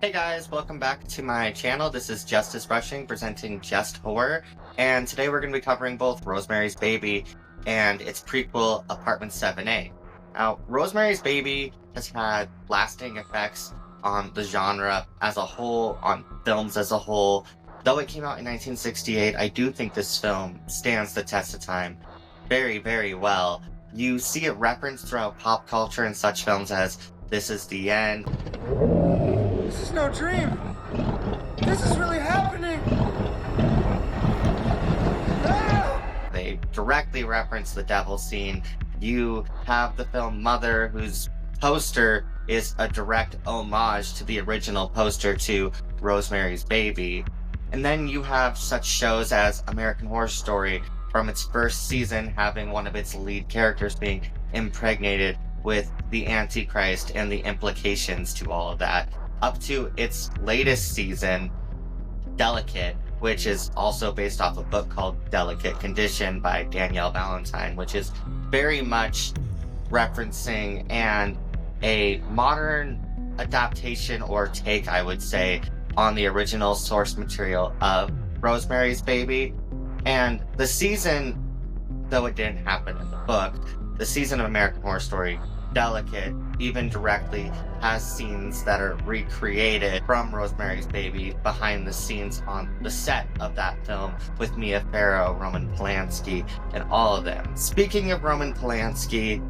Hey guys, welcome back to my channel. This is Justice Rushing presenting Just Horror, and today we're going to be covering both Rosemary's Baby and its prequel, Apartment 7A. Now, Rosemary's Baby has had lasting effects on the genre as a whole, on films as a whole. Though it came out in 1968, I do think this film stands the test of time very, very well. You see it referenced throughout pop culture in such films as This Is the End. This is no dream. This is really happening. Ah! They directly reference the devil scene. You have the film Mother, whose poster is a direct homage to the original poster to Rosemary's Baby. And then you have such shows as American Horror Story, from its first season having one of its lead characters being impregnated with the Antichrist and the implications to all of that, up to its latest season, Delicate, which is also based off a book called Delicate Condition by Danielle Valentine, which is very much referencing and a modern adaptation or take, I would say, on the original source material of Rosemary's Baby. And the season, though it didn't happen in the book, the season of American Horror Story Delicate even directly has scenes that are recreated from Rosemary's Baby behind the scenes on the set of that film with Mia Farrow, Roman Polanski, and all of them. Speaking of Roman Polanski,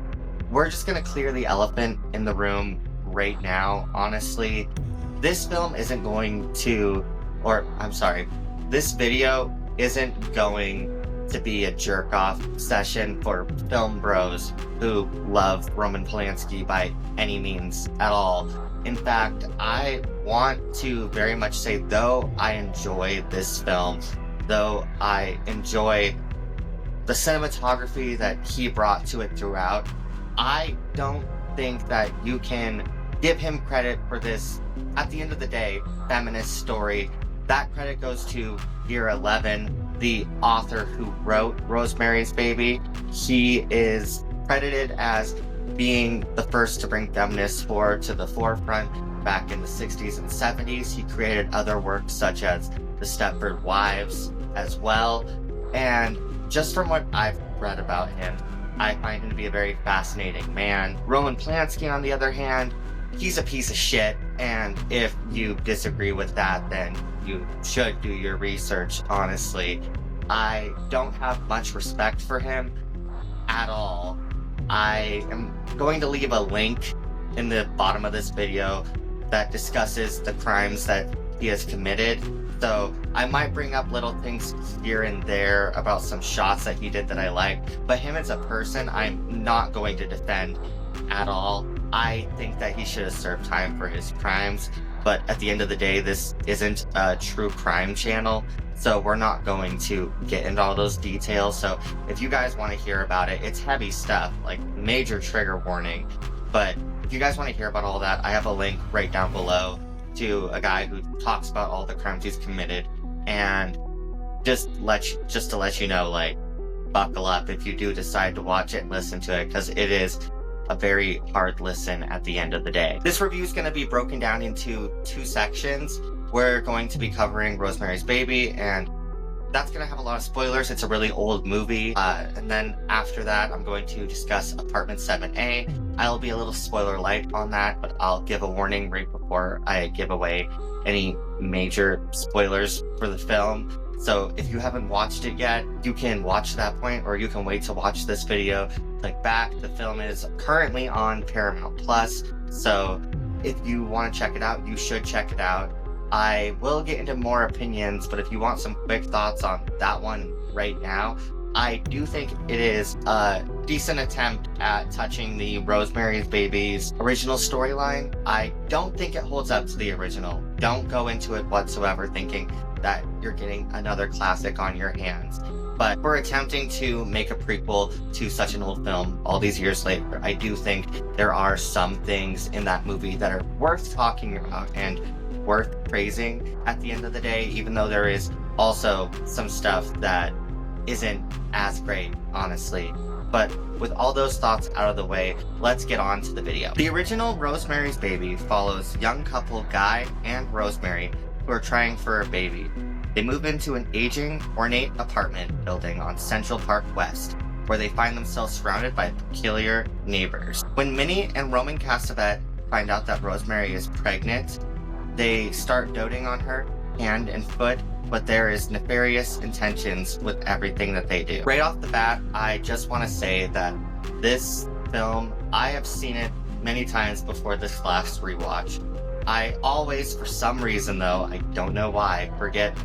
we're just gonna clear the elephant in the room right now. Honestly, this film isn't going to, this video isn't going to be a jerk-off session for film bros who love Roman Polanski by any means at all. In fact, I want to very much say, though I enjoy this film, though I enjoy the cinematography that he brought to it throughout, I don't think that you can give him credit for this, at the end of the day, feminist story. That credit goes to Year 11, the author who wrote Rosemary's Baby. He is credited as being the first to bring feminist horror to the forefront back in the 60s and 70s. He created other works such as The Stepford Wives as well. And just from what I've read about him, I find him to be a very fascinating man. Roman Polanski, on the other hand, he's a piece of shit. And if you disagree with that, then you should do your research, honestly. I don't have much respect for him at all. I am going to leave a link in the bottom of this video that discusses the crimes that he has committed. So I might bring up little things here and there about some shots that he did that I like, but him as a person, I'm not going to defend at all. I think that he should have served time for his crimes, but at the end of the day, this isn't a true crime channel, so we're not going to get into all those details. So if you guys want to hear about it, it's heavy stuff, like major trigger warning. But if you guys want to hear about all that, I have a link right down below to a guy who talks about all the crimes he's committed. And just to let you know, like, buckle up if you do decide to watch it and listen to it, because it is a very hard listen at the end of the day. This review is going to be broken down into two sections. We're going to be covering Rosemary's Baby, and that's going to have a lot of spoilers. It's a really old movie. And then after that, I'm going to discuss Apartment 7A. I'll be a little spoiler light on that, but I'll give a warning right before I give away any major spoilers for the film. So if you haven't watched it yet, you can watch that point, or you can wait to watch this video. Click back. The film is currently on Paramount Plus, so if you want to check it out, you should check it out. I will get into more opinions, but if you want some quick thoughts on that one right now, I do think it is a decent attempt at touching the Rosemary's Baby's original storyline. I don't think it holds up to the original. Don't go into it whatsoever thinking that you're getting another classic on your hands. But for attempting to make a prequel to such an old film all these years later, I do think there are some things in that movie that are worth talking about and worth praising at the end of the day, even though there is also some stuff that isn't as great, honestly. But with all those thoughts out of the way, let's get on to the video. The original Rosemary's Baby follows young couple Guy and Rosemary who are trying for a baby. They move into an aging, ornate apartment building on Central Park West, where they find themselves surrounded by peculiar neighbors. When Minnie and Roman Castevet find out that Rosemary is pregnant, they start doting on her hand and foot, but there is nefarious intentions with everything that they do. Right off the bat, I just want to say that this film, I have seen it many times before this last rewatch. I always, for some reason though, I don't know why, forget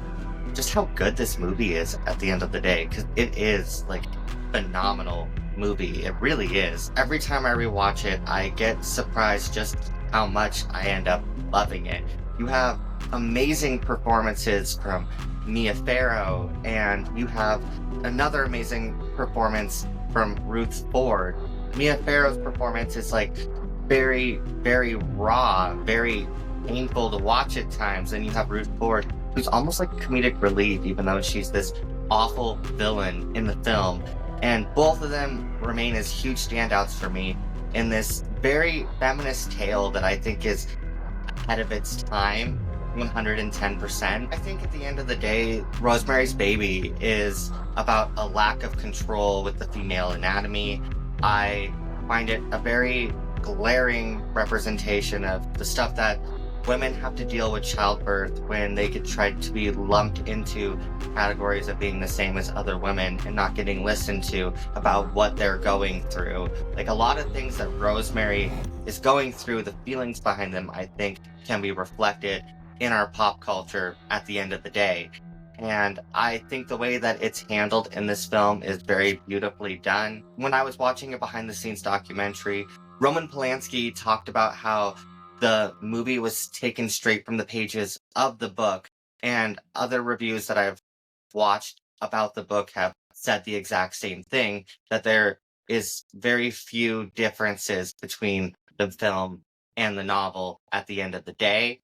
just how good this movie is at the end of the day, because it is like a phenomenal movie. It really is. Every time I rewatch it, I get surprised just how much I end up loving it. You have amazing performances from Mia Farrow, and you have another amazing performance from Ruth Ford. Mia Farrow's performance is like very, very raw, very painful to watch at times, and you have Ruth Ford, who's almost like comedic relief, even though she's this awful villain in the film. And both of them remain as huge standouts for me in this very feminist tale that I think is ahead of its time, 110%. I think at the end of the day, Rosemary's Baby is about a lack of control with the female anatomy. I find it a very glaring representation of the stuff that women have to deal with childbirth when they get tried to be lumped into categories of being the same as other women and not getting listened to about what they're going through. Like a lot of things that Rosemary is going through, the feelings behind them, I think can be reflected in our pop culture at the end of the day. And I think the way that it's handled in this film is very beautifully done. When I was watching a behind the scenes documentary, Roman Polanski talked about how the movie was taken straight from the pages of the book, and other reviews that I've watched about the book have said the exact same thing, that there is very few differences between the film and the novel at the end of the day.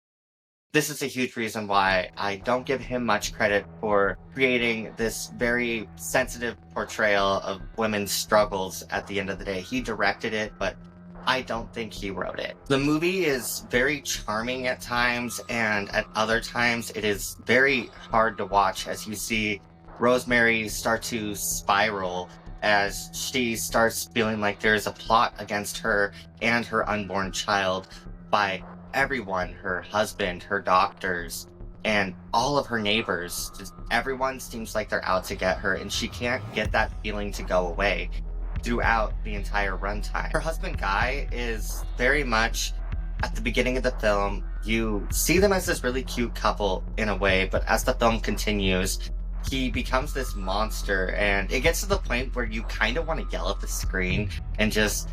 This is a huge reason why I don't give him much credit for creating this very sensitive portrayal of women's struggles at the end of the day. He directed it, but I don't think he wrote it. The movie is very charming at times, and at other times it is very hard to watch as you see Rosemary start to spiral as she starts feeling like there's a plot against her and her unborn child by everyone, her husband, her doctors, and all of her neighbors. Just everyone seems like they're out to get her, and she can't get that feeling to go away throughout the entire runtime. Her husband Guy is very much at the beginning of the film. You see them as this really cute couple in a way, but as the film continues, he becomes this monster, and it gets to the point where you kind of want to yell at the screen and just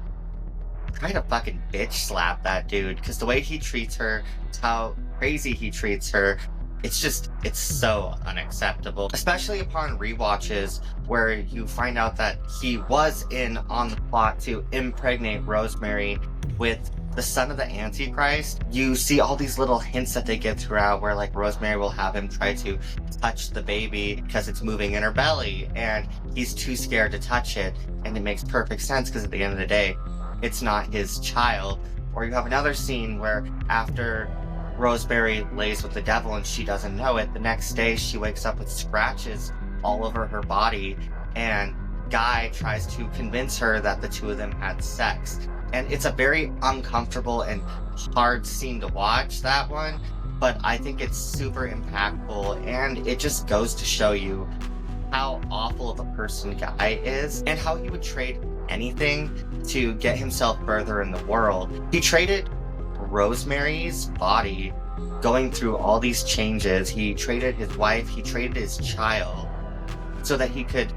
try to fucking bitch slap that dude, because the way he treats her, how crazy he treats her, it's so unacceptable. Especially upon rewatches where you find out that he was in on the plot to impregnate Rosemary with the son of the Antichrist. You see all these little hints that they get throughout where like Rosemary will have him try to touch the baby because it's moving in her belly and he's too scared to touch it, and it makes perfect sense because at the end of the day, it's not his child. Or you have another scene where after Rosemary lays with the devil and she doesn't know it, the next day she wakes up with scratches all over her body, and Guy tries to convince her that the two of them had sex. And it's a very uncomfortable and hard scene to watch, that one, but I think it's super impactful, and it just goes to show you how awful of a person Guy is and how he would trade anything to get himself further in the world. He traded Rosemary's body, going through all these changes. He traded his wife, he traded his child, so that he could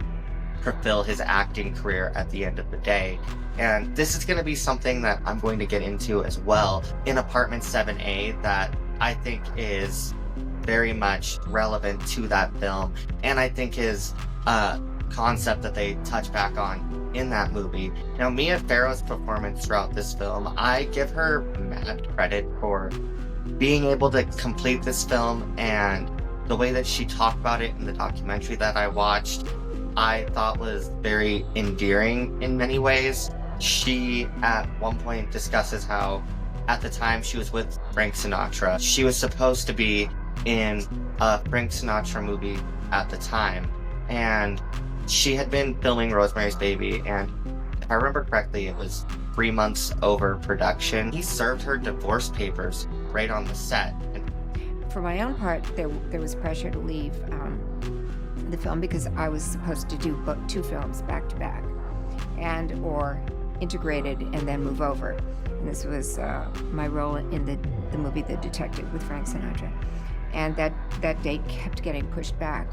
fulfill his acting career at the end of the day. And this is going to be something that I'm going to get into as well in Apartment 7A that I think is very much relevant to that film, and I think is a concept that they touch back on in that movie. Now, Mia Farrow's performance throughout this film, I give her mad credit for being able to complete this film, and the way that she talked about it in the documentary that I watched, I thought was very endearing in many ways. She, at one point, discusses how at the time she was with Frank Sinatra, she was supposed to be in a Frank Sinatra movie at the time. And she had been filming Rosemary's Baby, and if I remember correctly, it was 3 months over production. He served her divorce papers right on the set. And for my own part, there was pressure to leave the film because I was supposed to do 2 films back to back, and or integrated and then move over. And this was my role in the movie The Detective with Frank Sinatra. And that date kept getting pushed back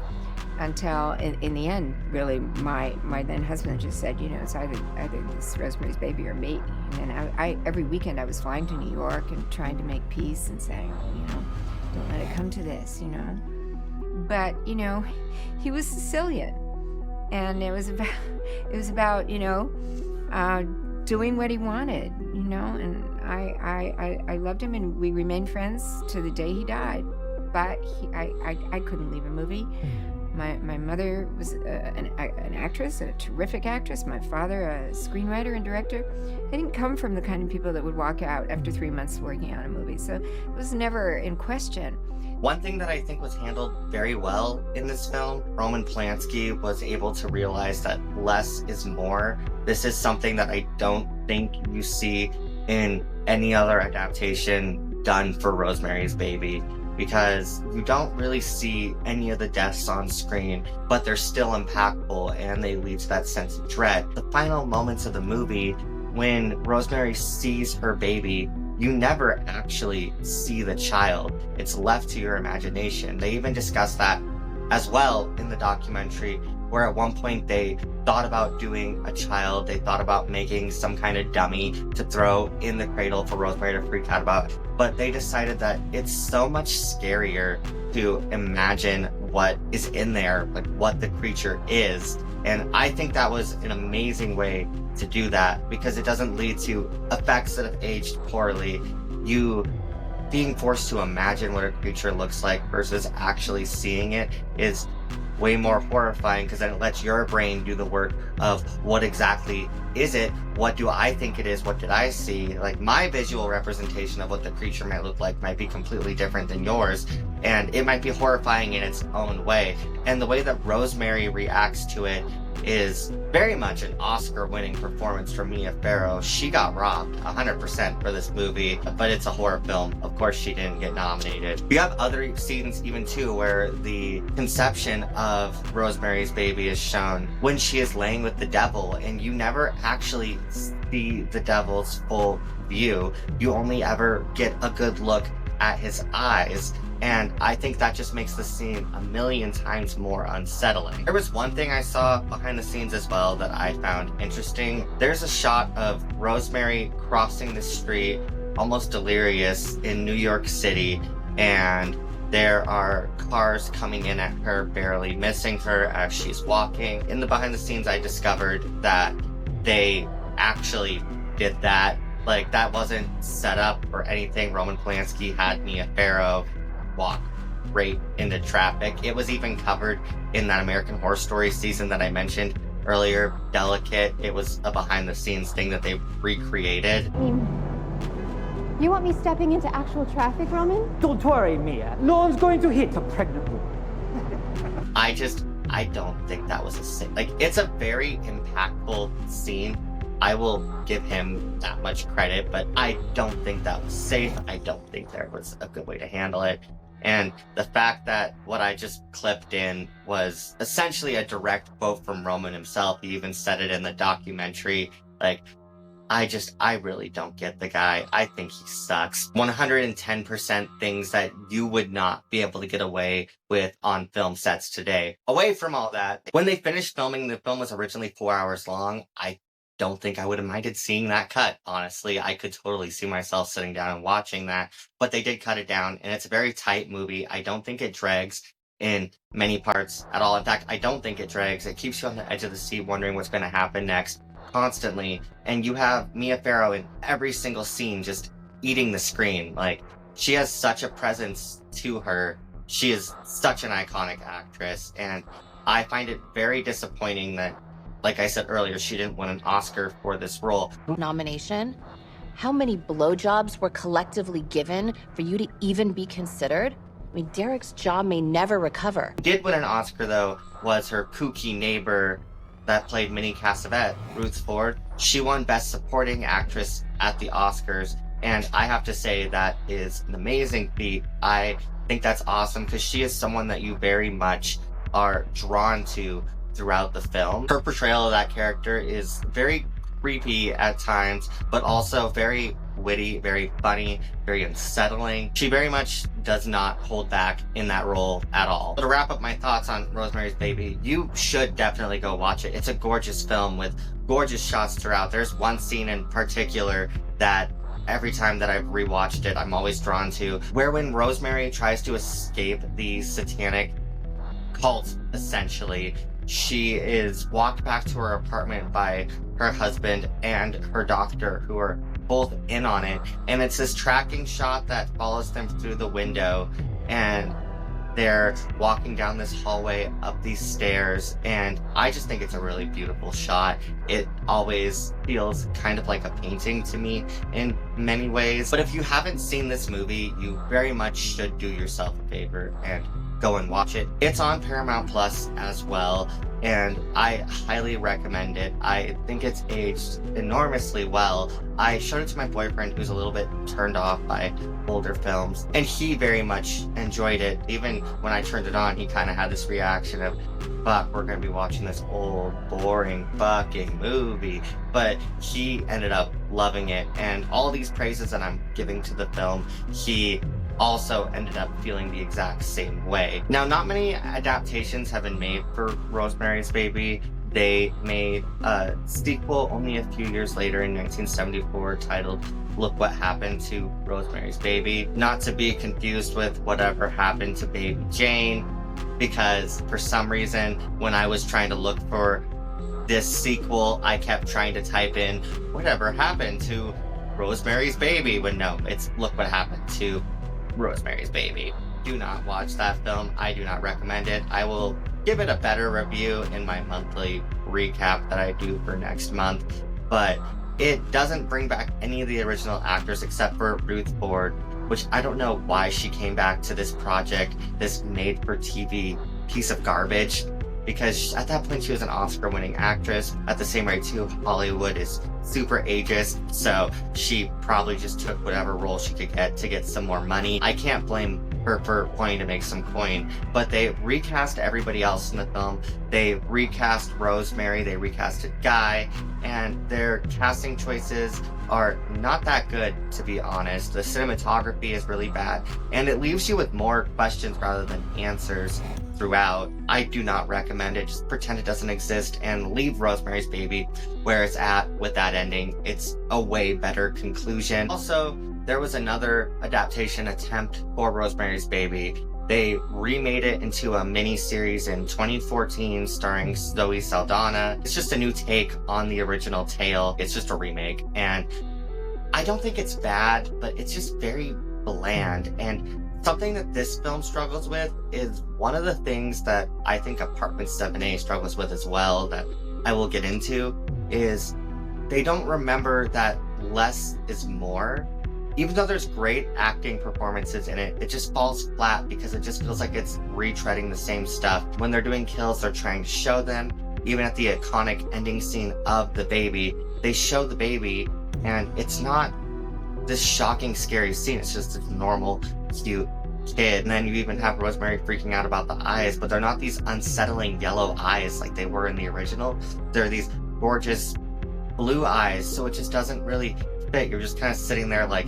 until in the end, really, my then husband just said, it's either this Rosemary's Baby or me. And I every weekend I was flying to New York and trying to make peace and saying, don't let it come to this, But, he was Sicilian, and it was about doing what he wanted, and I loved him, and we remained friends to the day he died. But I couldn't leave a movie. My mother was an actress, a terrific actress. My father, a screenwriter and director. I didn't come from the kind of people that would walk out after 3 months working on a movie, so it was never in question. One thing that I think was handled very well in this film, Roman Polanski was able to realize that less is more. This is something that I don't think you see in any other adaptation done for Rosemary's Baby, because you don't really see any of the deaths on screen, but they're still impactful and they lead to that sense of dread. The final moments of the movie, when Rosemary sees her baby, you never actually see the child. It's left to your imagination. They even discuss that as well in the documentary, where at one point they thought about doing a child. They thought about making some kind of dummy to throw in the cradle for Rosemary to freak out about. But they decided that it's so much scarier to imagine what is in there, like what the creature is. And I think that was an amazing way to do that, because it doesn't lead to effects that have aged poorly. You being forced to imagine what a creature looks like versus actually seeing it is way more horrifying, because then it lets your brain do the work of what exactly is it? What do I think it is? What did I see? Like, my visual representation of what the creature might look like might be completely different than yours, and it might be horrifying in its own way. And the way that Rosemary reacts to it is very much an Oscar-winning performance from Mia Farrow. She got robbed 100% for this movie, but it's a horror film. Of course she didn't get nominated. We have other scenes even too where the conception of Rosemary's Baby is shown when she is laying with the devil, and you never actually see the devil's full view. You only ever get a good look at his eyes. And I think that just makes the scene a million times more unsettling. There was one thing I saw behind the scenes as well that I found interesting. There's a shot of Rosemary crossing the street, almost delirious, in New York City, and there are cars coming in at her, barely missing her as she's walking. In the behind the scenes, I discovered that they actually did that. Like, that wasn't set up or anything. Roman Polanski had Mia Farrow walk right into traffic. It was even covered in that American Horror Story season that I mentioned earlier, Delicate. It was a behind the scenes thing that they recreated. You want me stepping into actual traffic, Roman? Don't worry, Mia. No one's going to hit a pregnant woman. I don't think that was a sin. Like, it's a very impactful scene. I will give him that much credit, but I don't think that was safe. I don't think there was a good way to handle it. And the fact that what I just clipped in was essentially a direct quote from Roman himself. He even said it in the documentary. Like, I really don't get the guy. I think he sucks. 110% things that you would not be able to get away with on film sets today. Away from all that, when they finished filming, the film was originally 4 hours long. I don't think I would have minded seeing that cut. Honestly, I could totally see myself sitting down and watching that, but they did cut it down, and it's a very tight movie. I don't think it drags in many parts at all. In fact, I don't think it drags. It keeps you on the edge of the seat wondering what's going to happen next constantly, and you have Mia Farrow in every single scene just eating the screen. Like, she has such a presence to her. She is such an iconic actress, and I find it very disappointing that, like I said earlier, she didn't win an Oscar for this role. Nomination? How many blowjobs were collectively given for you to even be considered? I mean, Derek's jaw may never recover. Who did win an Oscar, though, was her kooky neighbor that played Minnie Cassavette, Ruth Ford. She won Best Supporting Actress at the Oscars, and I have to say that is an amazing feat. I think that's awesome because she is someone that you very much are drawn to throughout the film. Her portrayal of that character is very creepy at times, but also very witty, very funny, very unsettling. She very much does not hold back in that role at all. So to wrap up my thoughts on Rosemary's Baby, you should definitely go watch it. It's a gorgeous film with gorgeous shots throughout. There's one scene in particular that every time that I've rewatched it, I'm always drawn to, where when Rosemary tries to escape the satanic cult, essentially, she is walked back to her apartment by her husband and her doctor, who are both in on it. And it's this tracking shot that follows them through the window, and they're walking down this hallway up these stairs, and I just think it's a really beautiful shot. It always feels kind of like a painting to me in many ways. But if you haven't seen this movie, you very much should do yourself a favor and go and watch it. It's on Paramount Plus as well, and I highly recommend it. I think it's aged enormously well. I showed it to my boyfriend, who's a little bit turned off by older films, and he very much enjoyed it. Even when I turned it on, he kind of had this reaction of, fuck, we're gonna be watching this old, boring fucking movie. But he ended up loving it, and all these praises that I'm giving to the film, he also ended up feeling the exact same way. Now, not many adaptations have been made for Rosemary's Baby. They made a sequel only a few years later in 1974 titled Look What Happened to Rosemary's Baby. Not to be confused with Whatever Happened to Baby Jane, because for some reason, when I was trying to look for this sequel, I kept trying to type in Whatever Happened to Rosemary's Baby, when no, it's Look What Happened to Rosemary's Baby. Do not watch that film. I do not recommend it. I will give it a better review in my monthly recap that I do for next month, but it doesn't bring back any of the original actors except for Ruth Ford, which I don't know why she came back to this project, this made-for-TV piece of garbage, because at that point she was an Oscar-winning actress. At the same rate too, Hollywood is super ageist, so she probably just took whatever role she could get to get some more money. I can't blame her for wanting to make some coin, but they recast everybody else in the film. They recast Rosemary, they recasted Guy, and their casting choices are not that good, to be honest. The cinematography is really bad, and it leaves you with more questions rather than answers throughout. I do not recommend it. Just pretend it doesn't exist and leave Rosemary's Baby where it's at with that ending. It's a way better conclusion. Also, there was another adaptation attempt for Rosemary's Baby. They remade it into a mini-series in 2014 starring Zoe Saldana. It's just a new take on the original tale. It's just a remake, and I don't think it's bad, but it's just very bland. And something that this film struggles with is one of the things that I think Apartment 7A struggles with as well, that I will get into, is they don't remember that less is more. Even though there's great acting performances in it, it just falls flat because it just feels like it's retreading the same stuff. When they're doing kills, they're trying to show them. Even at the iconic ending scene of the baby, they show the baby, and it's not this shocking, scary scene. It's just a normal, cute kid. And then you even have Rosemary freaking out about the eyes, but they're not these unsettling yellow eyes like they were in the original. They're these gorgeous blue eyes, so it just doesn't really fit. You're just kind of sitting there like,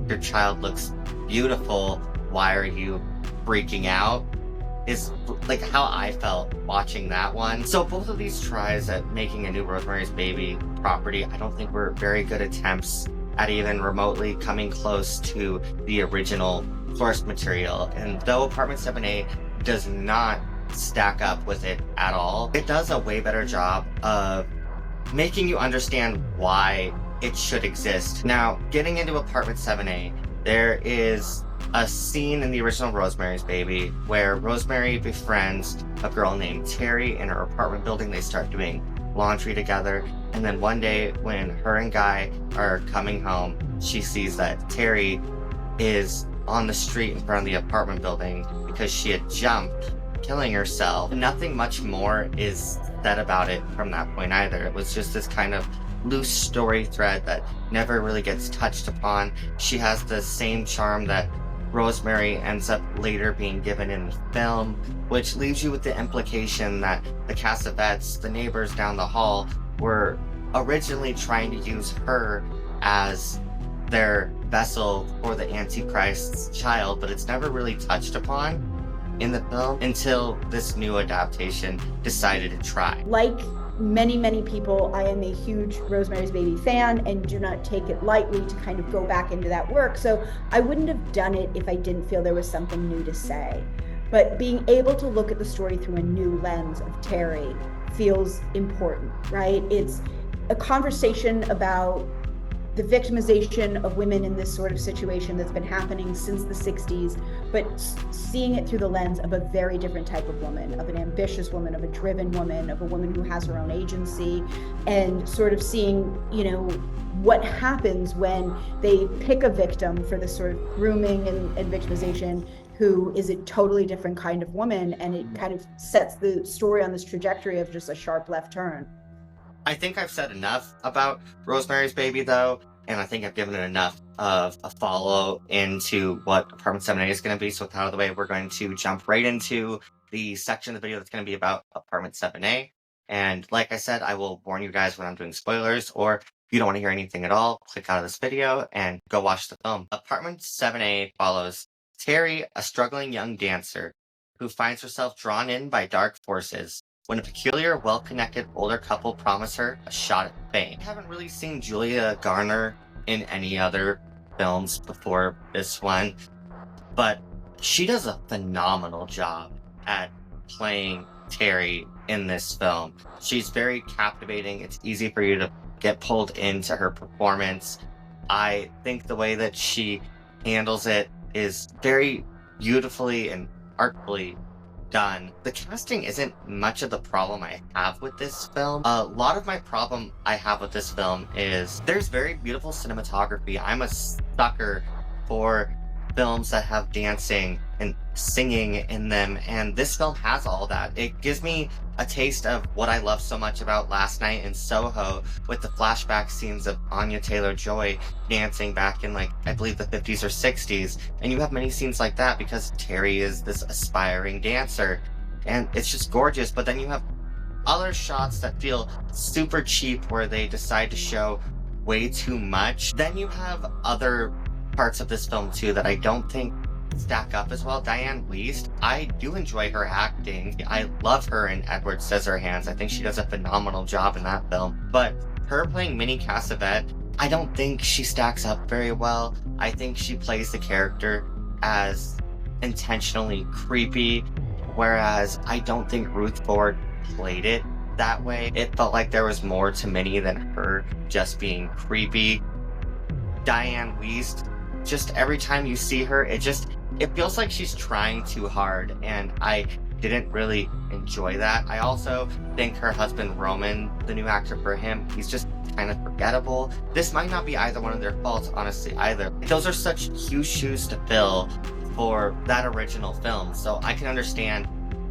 your child looks beautiful, why are you freaking out? Is like how I felt watching that one. So both of these tries at making a new Rosemary's Baby property, I don't think were very good attempts at even remotely coming close to the original source material. And though Apartment 7A does not stack up with it at all, it does a way better job of making you understand why it should exist. Now, getting into Apartment 7A, there is a scene in the original Rosemary's Baby where Rosemary befriends a girl named Terry in her apartment building. They start doing laundry together, and then one day when her and Guy are coming home, she sees that Terry is on the street in front of the apartment building because she had jumped, killing herself. Nothing much more is said about it from that point either. It was just this kind of loose story thread that never really gets touched upon. She has the same charm that Rosemary ends up later being given in the film, which leaves you with the implication that the Cassavetes, the neighbors down the hall, were originally trying to use her as their vessel for the Antichrist's child, but it's never really touched upon in the film until this new adaptation decided to try. Like many people, I am a huge Rosemary's Baby fan and do not take it lightly to kind of go back into that work. So I wouldn't have done it if I didn't feel there was something new to say. But being able to look at the story through a new lens of Terry feels important, right? It's a conversation about the victimization of women in this sort of situation that's been happening since the 60s, but seeing it through the lens of a very different type of woman, of an ambitious woman, of a driven woman, of a woman who has her own agency, and sort of seeing, what happens when they pick a victim for this sort of grooming and victimization who is a totally different kind of woman, and it kind of sets the story on this trajectory of just a sharp left turn. I think I've said enough about Rosemary's Baby, though, and I think I've given it enough of a follow into what Apartment 7A is going to be. So with that out of the way, we're going to jump right into the section of the video that's going to be about Apartment 7A. And like I said, I will warn you guys when I'm doing spoilers, or if you don't want to hear anything at all, click out of this video and go watch the film. Apartment 7A follows Terry, a struggling young dancer who finds herself drawn in by dark forces when a peculiar, well-connected older couple promise her a shot at fame. I haven't really seen Julia Garner in any other films before this one, but she does a phenomenal job at playing Terry in this film. She's very captivating. It's easy for you to get pulled into her performance. I think the way that she handles it is very beautifully and artfully done. The casting isn't much of the problem I have with this film. A lot of my problem I have with this film is there's very beautiful cinematography. I'm a sucker for films that have dancing and singing in them, and this film has all that. It gives me a taste of what I love so much about Last Night in Soho, with the flashback scenes of Anya Taylor-Joy dancing back in, I believe the 50s or 60s, and you have many scenes like that because Terry is this aspiring dancer, and it's just gorgeous. But then you have other shots that feel super cheap where they decide to show way too much. Then you have other parts of this film too that I don't think stack up as well. Diane Wiest, I do enjoy her acting. I love her in Edward Scissorhands. I think she does a phenomenal job in that film. But her playing Minnie Cassavette, I don't think she stacks up very well. I think she plays the character as intentionally creepy, whereas I don't think Ruth Ford played it that way. It felt like there was more to Minnie than her just being creepy. Diane Wiest, just every time you see her, it feels like she's trying too hard, and I didn't really enjoy that. I also think her husband Roman, the new actor for him, he's just kind of forgettable. This might not be either one of their faults, honestly, either. Those are such huge shoes to fill for that original film, so I can understand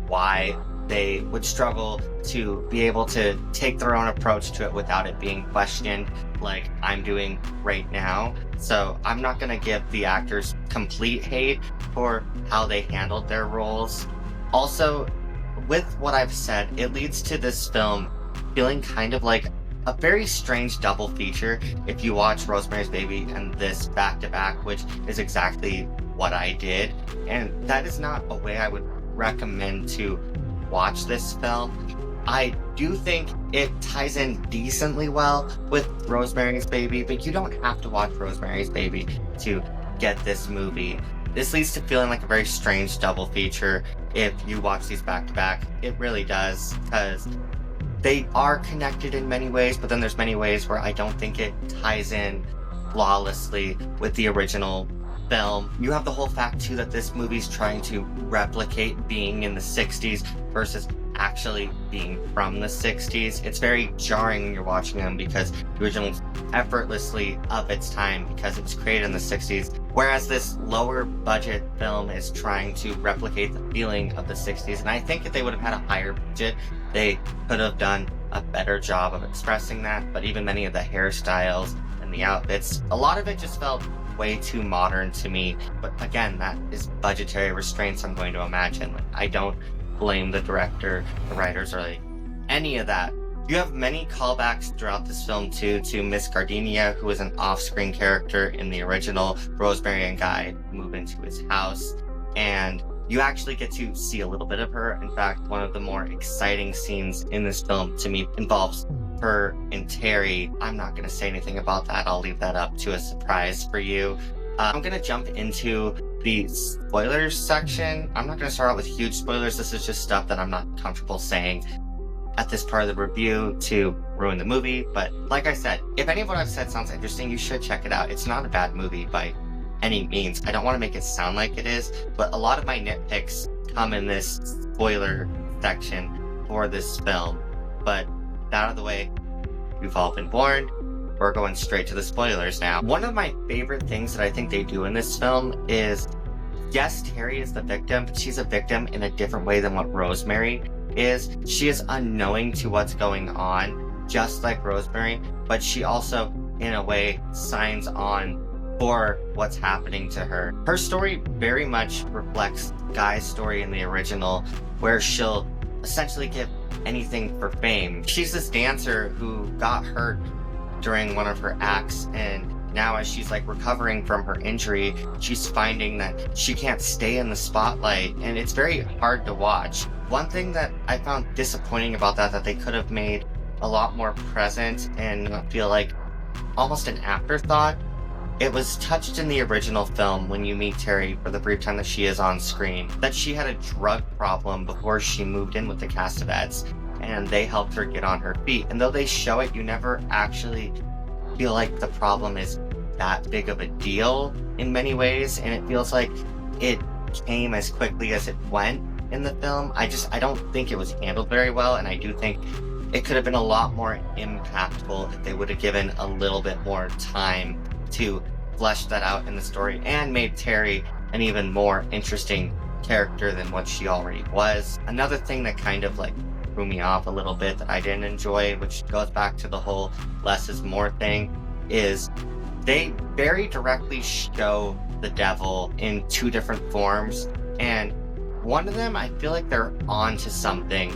why they would struggle to be able to take their own approach to it without it being questioned like I'm doing right now. So I'm not going to give the actors complete hate for how they handled their roles. Also, with what I've said, it leads to this film feeling kind of like a very strange double feature if you watch Rosemary's Baby and this back-to-back, which is exactly what I did. And that is not a way I would recommend to watch this film. I do think it ties in decently well with Rosemary's Baby, but you don't have to watch Rosemary's Baby to get this movie. This leads to feeling like a very strange double feature if you watch these back to back. It really does, because they are connected in many ways, but then there's many ways where I don't think it ties in flawlessly with the original film. You have the whole fact too that this movie's trying to replicate being in the 60s versus actually being from the 60s. It's very jarring when you're watching them because the original's effortlessly of its time because it was created in the 60s, whereas this lower budget film is trying to replicate the feeling of the 60s. And I think if they would have had a higher budget, they could have done a better job of expressing that. But even many of the hairstyles and the outfits, a lot of it just felt way too modern to me. But again, that is budgetary restraints, I'm going to imagine. Like, I don't blame the director, the writers, or like any of that. You have many callbacks throughout this film too to Miss Gardenia, who is an off-screen character in the original. Rosemary and Guy move into his house, and you actually get to see a little bit of her. In fact, one of the more exciting scenes in this film to me involves her and Terry. I'm not going to say anything about that. I'll leave that up to a surprise for you. I'm going to jump into the spoilers section. I'm not going to start out with huge spoilers. This is just stuff that I'm not comfortable saying at this part of the review to ruin the movie. But like I said, if any of what I've said sounds interesting, you should check it out. It's not a bad movie by any means. I don't want to make it sound like it is, but a lot of my nitpicks come in this spoiler section for this film. But out of the way, you've all been warned. We're going straight to the spoilers now. One of my favorite things that I think they do in this film is, yes, Terry is the victim, but she's a victim in a different way than what Rosemary is. She is unknowing to what's going on, just like Rosemary, but she also, in a way, signs on for what's happening to her. Her story very much reflects Guy's story in the original, where she'll essentially give anything for fame. She's this dancer who got hurt during one of her acts, and now as she's like recovering from her injury, she's finding that she can't stay in the spotlight, and it's very hard to watch. One thing that I found disappointing about that they could have made a lot more present and not feel like almost an afterthought. It was touched in the original film when you meet Terry for the brief time that she is on screen, that she had a drug problem before she moved in with the Cassavetes, and they helped her get on her feet. And though they show it, you never actually feel like the problem is that big of a deal in many ways, and it feels like it came as quickly as it went in the film. I don't think it was handled very well, and I do think it could have been a lot more impactful if they would have given a little bit more time to flesh that out in the story and made Terry an even more interesting character than what she already was. Another thing that kind of like threw me off a little bit that I didn't enjoy, which goes back to the whole less is more thing, is they very directly show the devil in two different forms, and one of them I feel like they're on to something,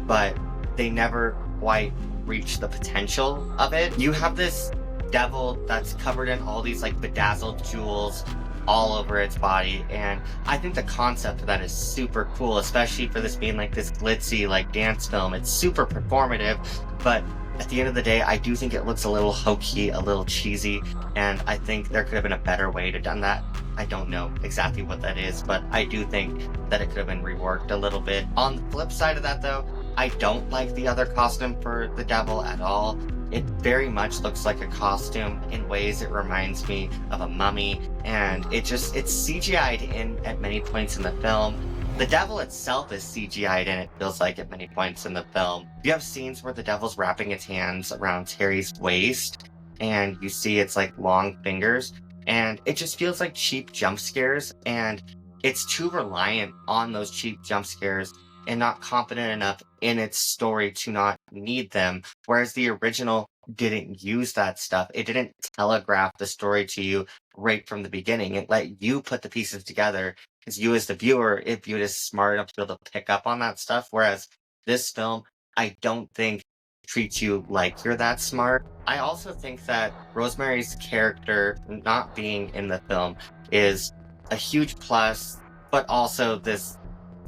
but they never quite reach the potential of it. You have this devil that's covered in all these like bedazzled jewels all over its body, and I think the concept of that is super cool, especially for this being like this glitzy like dance film. It's super performative, but at the end of the day, I do think it looks a little hokey, a little cheesy, and I think there could have been a better way to done that. I don't know exactly what that is, but I do think that it could have been reworked a little bit. On the flip side of that though, I don't like the other costume for the devil at all. It very much looks like a costume. In ways it reminds me of a mummy, and it's CGI'd in at many points in the film. The devil itself is CGI'd in, it feels like, at many points in the film. You have scenes where the devil's wrapping its hands around Terry's waist, and you see its like long fingers, and it just feels like cheap jump scares, and it's too reliant on those cheap jump scares and not confident enough in its story to not need them, whereas the original didn't use that stuff. It didn't telegraph the story to you right from the beginning. It let you put the pieces together, because you as the viewer, if you as smart enough to be able to pick up on that stuff, whereas this film, I don't think treats you like you're that smart. I also think that Rosemary's character not being in the film is a huge plus, but also this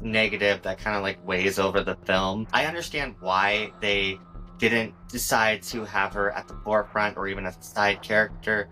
negative that kind of like weighs over the film. I understand why they didn't decide to have her at the forefront or even a side character.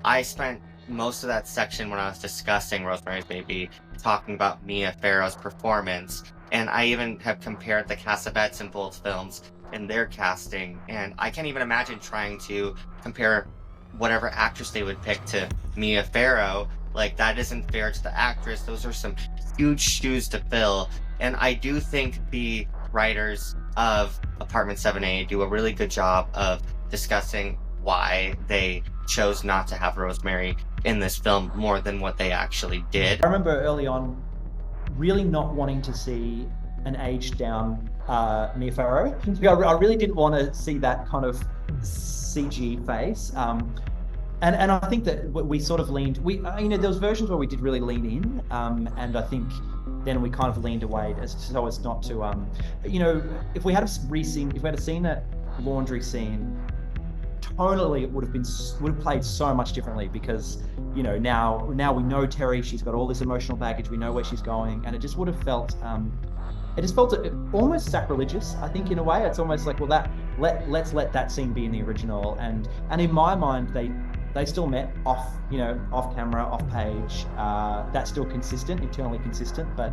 I spent most of that section when I was discussing Rosemary's Baby talking about Mia Farrow's performance, and I even have compared the Cassavetes in both films and their casting, and I can't even imagine trying to compare whatever actress they would pick to Mia Farrow. Like, that isn't fair to the actress. Those are some huge shoes to fill. And I do think the writers of Apartment 7A do a really good job of discussing why they chose not to have Rosemary in this film more than what they actually did. I remember early on really not wanting to see an aged down Mia Farrow. I really didn't want to see that kind of CG face. And I think that we sort of leaned, there was versions where we did really lean in, and I think then we kind of leaned away so as not to, if we had seen that laundry scene, tonally it would have played so much differently, because now we know Terry, she's got all this emotional baggage, we know where she's going, and it just would have felt almost sacrilegious, I think, in a way. It's almost like, well, let's let that scene be in the original, and in my mind they still met off camera, off page. That's still consistent, internally consistent, but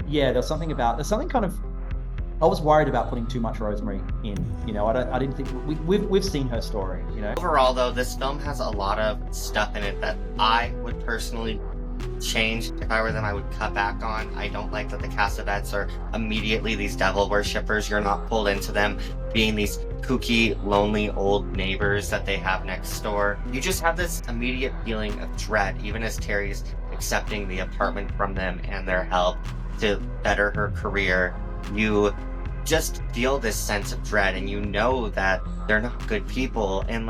there's something kind of, I was worried about putting too much Rosemary in. I didn't think we've seen her story. Overall, though, this film has a lot of stuff in it that I would personally change. If I were them, I would cut back on. I don't like that the Cassavetes are immediately these devil worshippers. You're not pulled into them being these kooky, lonely old neighbors that they have next door. You just have this immediate feeling of dread, even as Terry's accepting the apartment from them and their help to better her career. You just feel this sense of dread, and you know that they're not good people. And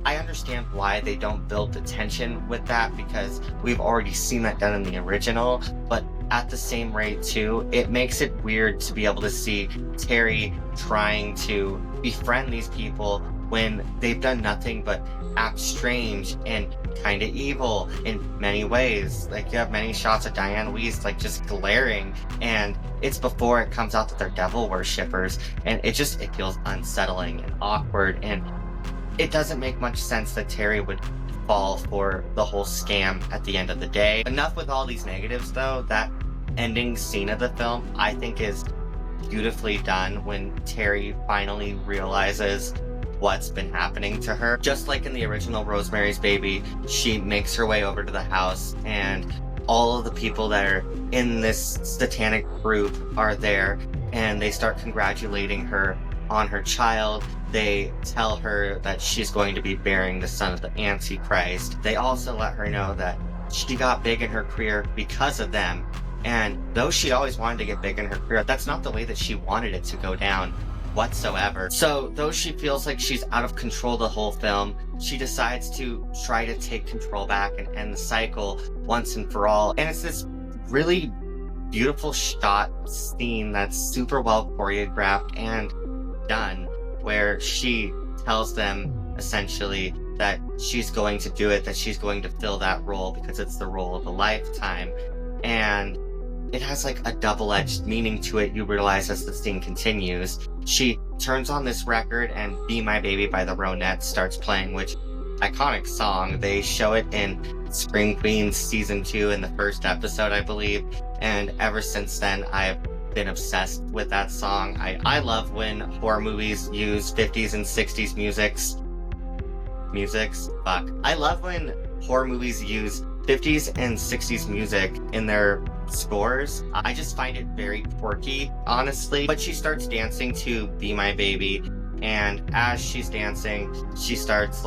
I understand why they don't build the tension with that, because we've already seen that done in the original, but at the same rate too, it makes it weird to be able to see Terry trying to befriend these people when they've done nothing but act strange and kind of evil in many ways. You have many shots of Diane Weiss just glaring, and it's before it comes out that they're devil worshippers, and it feels unsettling and awkward, and it doesn't make much sense that Terry would fall for the whole scam at the end of the day. Enough with all these negatives, though. That ending scene of the film, I think, is beautifully done when Terry finally realizes what's been happening to her. Just like in the original Rosemary's Baby, she makes her way over to the house, and all of the people that are in this satanic group are there, and they start congratulating her on her child. They tell her that she's going to be bearing the son of the Antichrist. They also let her know that she got big in her career because of them. And though she always wanted to get big in her career, that's not the way that she wanted it to go down whatsoever. So though she feels like she's out of control the whole film, she decides to try to take control back and end the cycle once and for all. And it's this really beautiful shot scene that's super well choreographed and done, where she tells them essentially that she's going to do it, that she's going to fill that role because it's the role of a lifetime. And it has a double-edged meaning to it, you realize, as the scene continues. She turns on this record, and Be My Baby by the Ronettes starts playing, which iconic song. They show it in Scream Queens season 2 in the first episode, I believe, and ever since then I've been obsessed with that song. I love when horror movies use 50s and 60s I love when horror movies use 50s and 60s music in their scores. I just find it very quirky, honestly. But she starts dancing to Be My Baby, and as she's dancing, she starts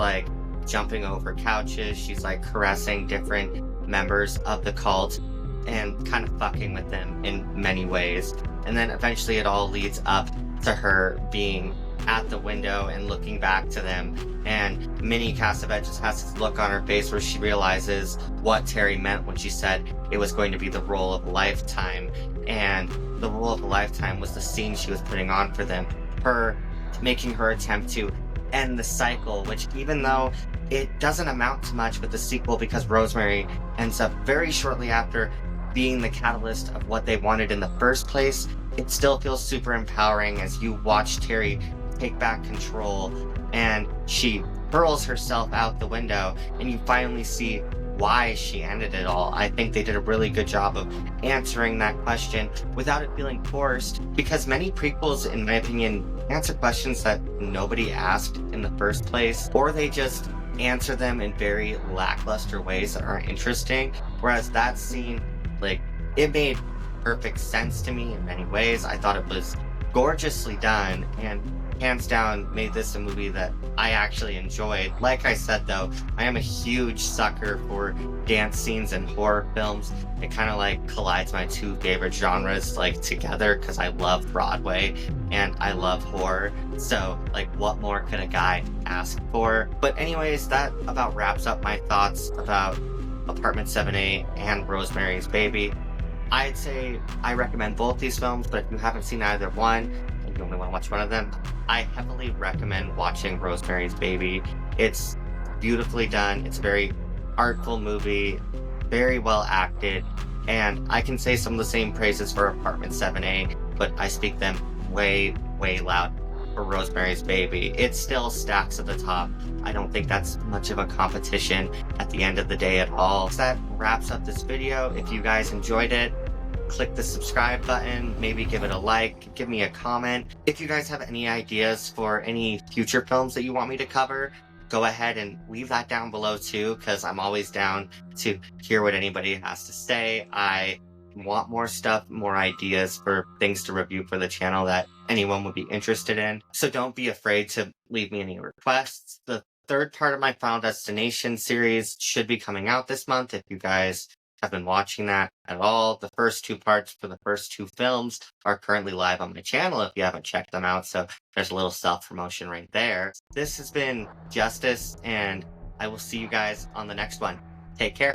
jumping over couches. She's caressing different members of the cult and kind of fucking with them in many ways. And then eventually it all leads up to her being at the window and looking back to them, and Minnie Cassavetes just has this look on her face where she realizes what Terry meant when she said it was going to be the role of a lifetime. And the role of a lifetime was the scene she was putting on for them, her making her attempt to end the cycle, which, even though it doesn't amount to much with the sequel, because Rosemary ends up very shortly after being the catalyst of what they wanted in the first place, it still feels super empowering as you watch Terry take back control, and she hurls herself out the window, and you finally see why she ended it all. I think they did a really good job of answering that question without it feeling forced, because many prequels, in my opinion, answer questions that nobody asked in the first place, or they just answer them in very lackluster ways that aren't interesting. Whereas that scene, like, it made perfect sense to me in many ways. I thought it was gorgeously done, and hands down made this a movie that I actually enjoyed. Like I said though, I am a huge sucker for dance scenes in horror films. It kind of like collides my two favorite genres like together, because I love Broadway and I love horror. So like, what more could a guy ask for? But anyways, that about wraps up my thoughts about Apartment 7A and Rosemary's Baby. I'd say I recommend both these films, but if you haven't seen either one and you only want to watch one of them, I heavily recommend watching Rosemary's Baby. It's beautifully done. It's a very artful movie, very well acted, and I can say some of the same praises for Apartment 7A, but I speak them way, way loud for Rosemary's Baby. It still stacks at the top. I don't think that's much of a competition at the end of the day at all. So that wraps up this video. If you guys enjoyed it, click the subscribe button, maybe give it a like, give me a comment. If you guys have any ideas for any future films that you want me to cover, go ahead and leave that down below too, because I'm always down to hear what anybody has to say. I want more stuff, more ideas for things to review for the channel that anyone would be interested in. So don't be afraid to leave me any requests. The third part of my Final Destination series should be coming out this month if you guys have been watching that at all. The first two parts for the first two films are currently live on my channel if you haven't checked them out, so there's a little self-promotion right there. This has been Justice, and I will see you guys on the next one. Take care.